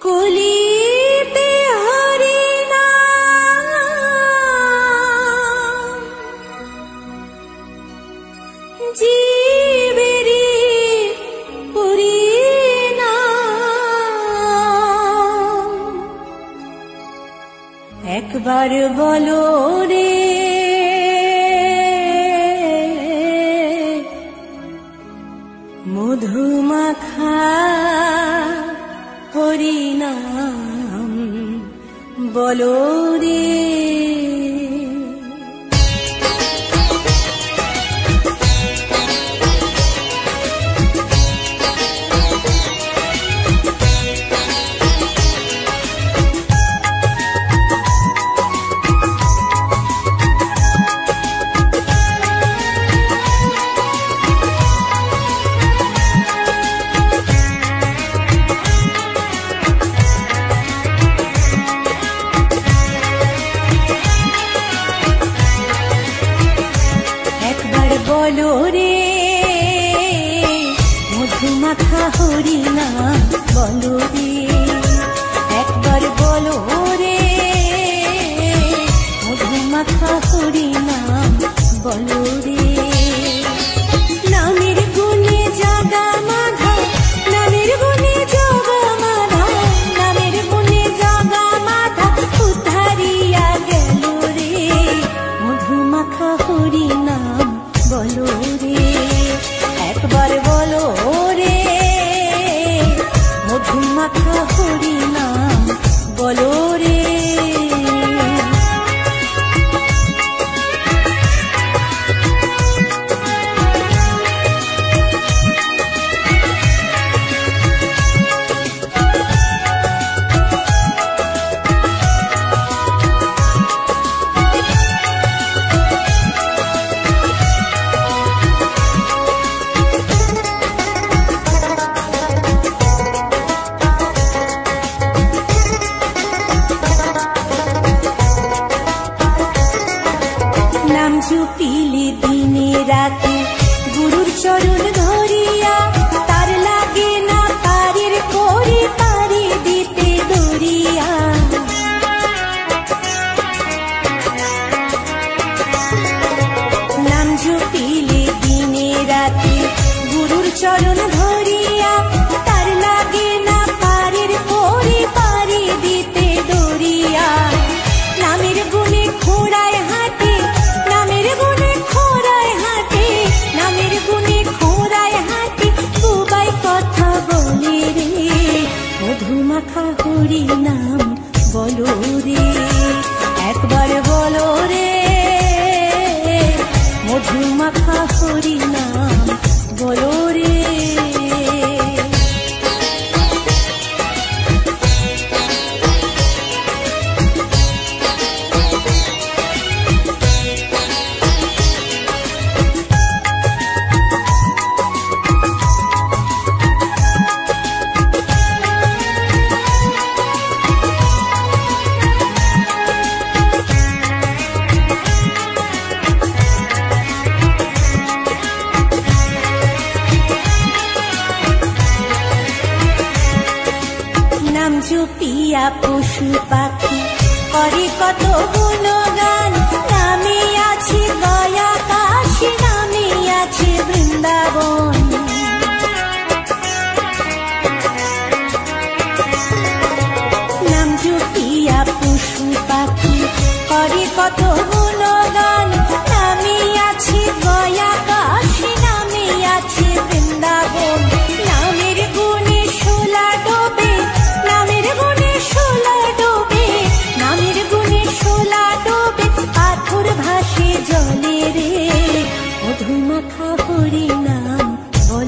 কলিতে হরি নাম জীবেরি পরিণাম। একবার বলো রে মধুমাখা হরিনাম বলো রে। বলো রে মধুমাখা হরিনাম বলো রে। একবার বলো রে মধুমাখা হরিনাম বলো রে। নামের গুণে জাগা মাধা, নামের গুণে জাগা মাধা, নামের গুণে জাগা মাধা উদ্ধারিয়া গেল রে মধুমাখা হরিনাম বলো রে। একবার বলো রে মধুমাখা হরিনাম বলো রে। নাম জপিলে দিনে রাতে গুরুর চরণ ধরিয়া, তার লাগে না পারের করে পারি দিতে দরিয়া। নাম জপিলে দিনে রাতে গুরুর চরণ ধরিয়া, তার লাগে না পারের করে পারি দিতে দরিয়া। নামের গুণে খোড়ায় হাতে, নামের গুণে খোড়ায় হাতে, নামের গুণে খোড়ায় হাতে বুবাই কথা বলে রে মধুমাখা হরিনাম বলো রে। একবার বলো রে মধুমাখা হরিনাম বলো রে। নাম জপিয়া পশু পাখি করে কত গুণগান, নামে আছে গয়া কাশী, নামে আছে বৃন্দাবন। নাম জপিয়া পশু পাখি করে কত গুণগান, নামে আছে গয়া কাশী, নামে আছে বৃন্দাবন। নামের গুণে শোলা ডোবে, নামের গুণে শোলা ডোবে, নামের গুণে শোলা ডোবে, পাথর ভাসে জলে রে মধুমাখা হরিনাম বলো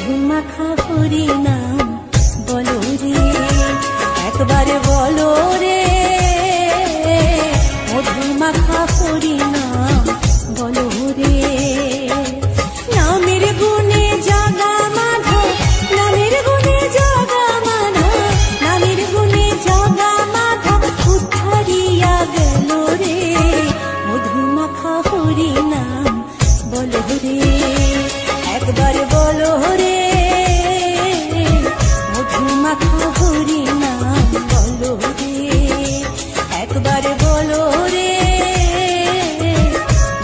মধু মাখা হরি নাম বলো রে, একবার বলো রে, মধু মাখা হরি নাম বলো রে। নামের গুণে জাগা মাধব, নামের গুণে জাগা মাধব, নামের গুণে জাগা মাধব উদ্ধারিয়া গেল রে, মধু মাখা হরি নাম বলো রে, একবার বলো রে, মধু মাখা হরি নাম বলো রে, একবার বলো রে,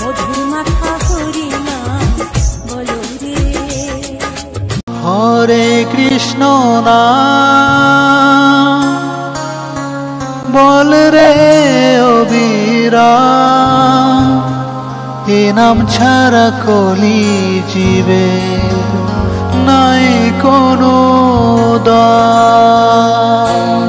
মধু মাখা হরি নাম বলো রে। হরে কৃষ্ণ নাম বল রে অবিরা, এ নাম ছাড়া কলি জীবে নাই কোনো দান।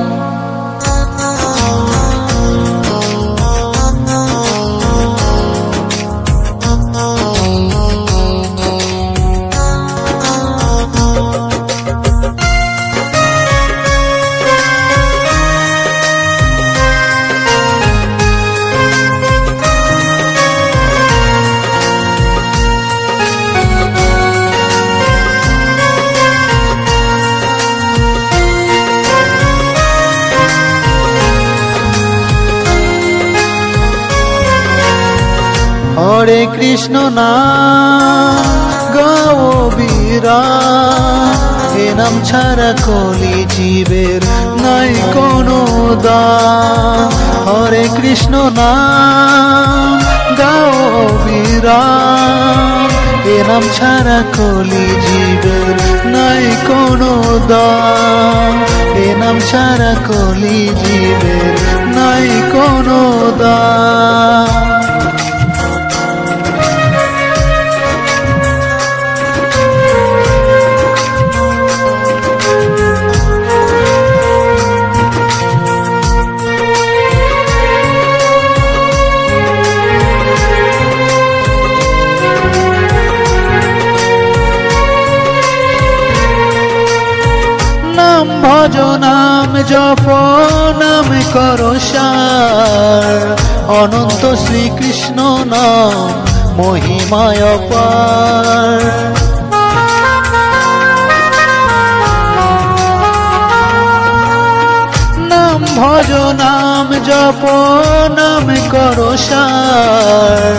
হরে কৃষ্ণ নাম গাও বীরা, এ নাম ছাড়া কলি জীবের নাই কোনো দান। হরে কৃষ্ণ নাম গাও বীরা, এ নাম ছাড়া কলি জীবের নাই কোনো দান, এ নাম ছাড়া কলি জীবের নাই কোনো দান। ভজ নাম জপ নাম করো সার, অনন্ত শ্রীকৃষ্ণ নাম মহিমায় অপার। নাম ভজ নাম জপ নাম করো সার,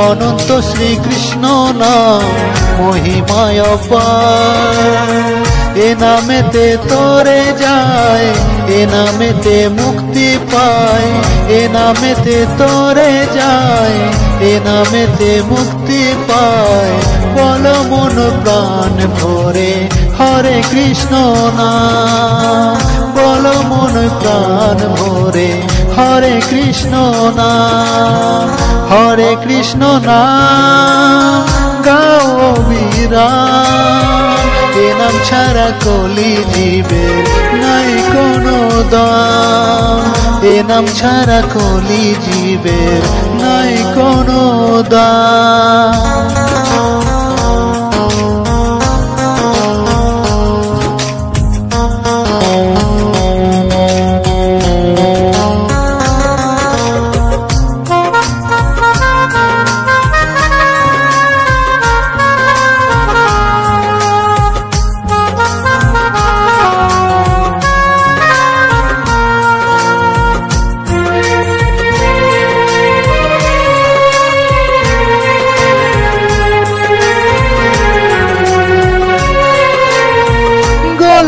অনন্ত শ্রীকৃষ্ণ নাম মহিমায় অপার। এ নামেতে তোরে যায়, এ নামেতে মুক্তি পায়, এ নামেতে তোরে যায়, এ নামেতে মুক্তি পায়। বল মন প্রাণ ভরে হরে কৃষ্ণ নাম, বল মন প্রাণ ভরে হরে কৃষ্ণ নাম। হরে কৃষ্ণ নাম গাও বীরা, এ নাম ছাড়া কলি জীবের নাই কোনো দান, এ নাম ছাড়া কলি জীবের নাই কোনো দান।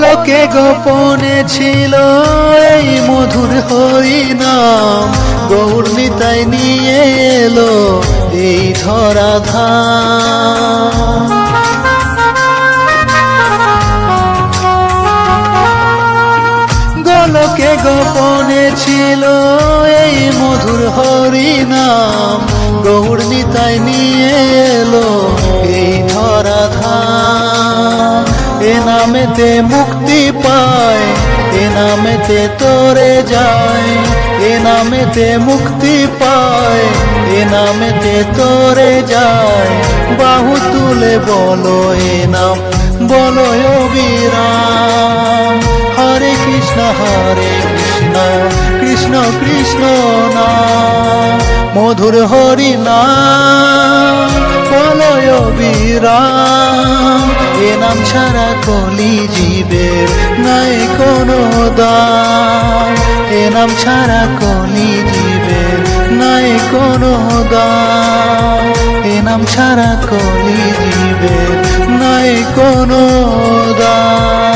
লোকে গোপনে ছিল এই মধুর হরি নাম, গৌর নিতাই নিয়ে এলো এই ধরাধাম। গোলকে গোপনে ছিল এই মধুর হরি নাম, গৌর নিতাই নিয়ে এলো এই ধরাধাম। এ নামেতে মুক্তি পায়, এ নামেতে তোরে যায়, এ নামেতে মুক্তি পায়, এ নামেতে তোরে যায়। বাহু তুলে বলো এ নাম বলো অবিরাম। হরে কৃষ্ণ কৃষ্ণ কৃষ্ণ নাম, মধুর হরি নাম বলো অবিরাম। এ নাম ছাড়া কলি জীবের নাই কোনো দাম, এ নাম ছাড়া কলি জীবের নাই কোনো দাম, এ নাম ছাড়া কলি জীবের নাই কোনো দাম।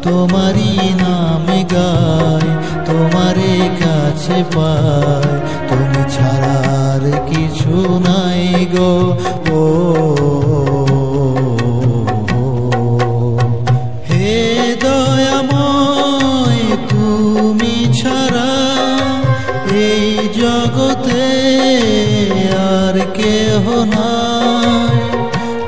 তোমারি নাম গায়, তোমারে কাছে পায়, তুমি ছাড়ার কিছু নাই গো। ও হে দয়াময়, তুমি ছাড়া এই জগতে আর কেহ নাই।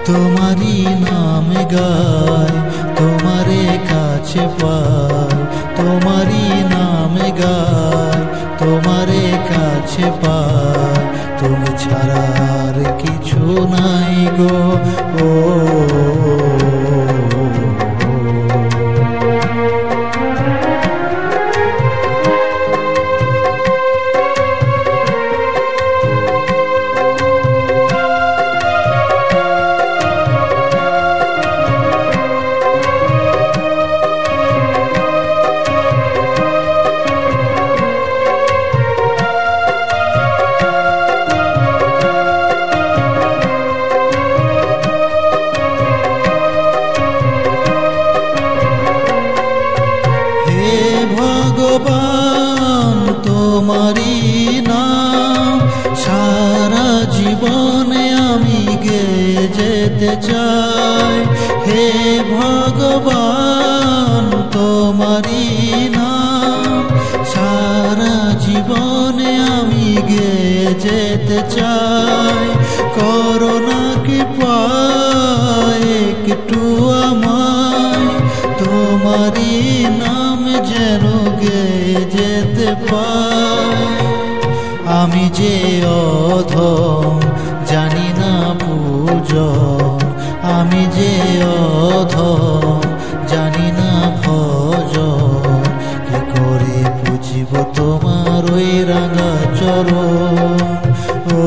তোমারি নাম গায়, তোমারে কাছে পায়, তোমারি নাম গায়, তোমারে কাছে পায়, তুমি ছাড়ার কিছু নাই গো। ও ভগবান, তোমারি নাম সারা জীবনে আমি গেয়ে যেতে চাই। হে ভগবান, তোমারি নাম সারা জীবনে আমি গেয়ে যেতে চাই। করোনা কৃপা একটু আমায়, তোমারি নাম যেন গেয়ে যেতে পাই। আমি যে অধম জানি না পূজন, আমি যে অধম জানি না ভজন, কি করে বুঝিব তোমার ওই রাঙা চরণ। ও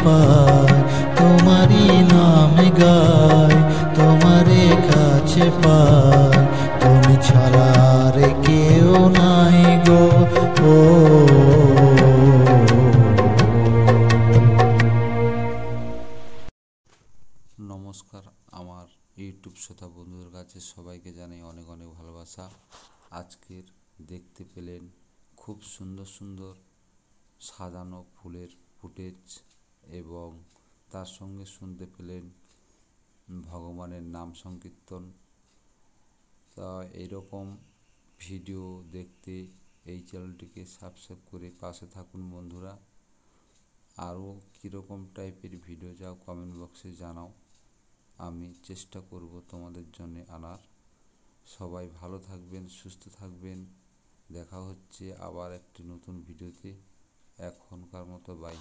পায়, তোমারি নাম গায়, তোমারে কাছে পায়, তুমি ছাড়া আর কেউ নাই গো। ও নমস্কার, আমার ইউটিউব শ্রোতা বন্ধুদের কাছে সবাইকে জানাই অনেক অনেক ভালোবাসা। আজকের দেখতে পেলেন খুব সুন্দর সুন্দর সাজানো ফুলের ফুটেজ এবং তার সঙ্গে শুনতে পেলেন ভগবানের নাম সংকীর্তন। তা এইরকম ভিডিও দেখতে এই চ্যানেলটিকে সাবস্ক্রাইব করে পাশে থাকুন বন্ধুরা। আরও কীরকম টাইপের ভিডিও চাও কমেন্ট বক্সে জানাও, আমি চেষ্টা করব তোমাদের জন্য আনার। সবাই ভালো থাকবেন, সুস্থ থাকবেন। দেখা হচ্ছে আবার একটি নতুন ভিডিওতে। এখনকার মতো বাই।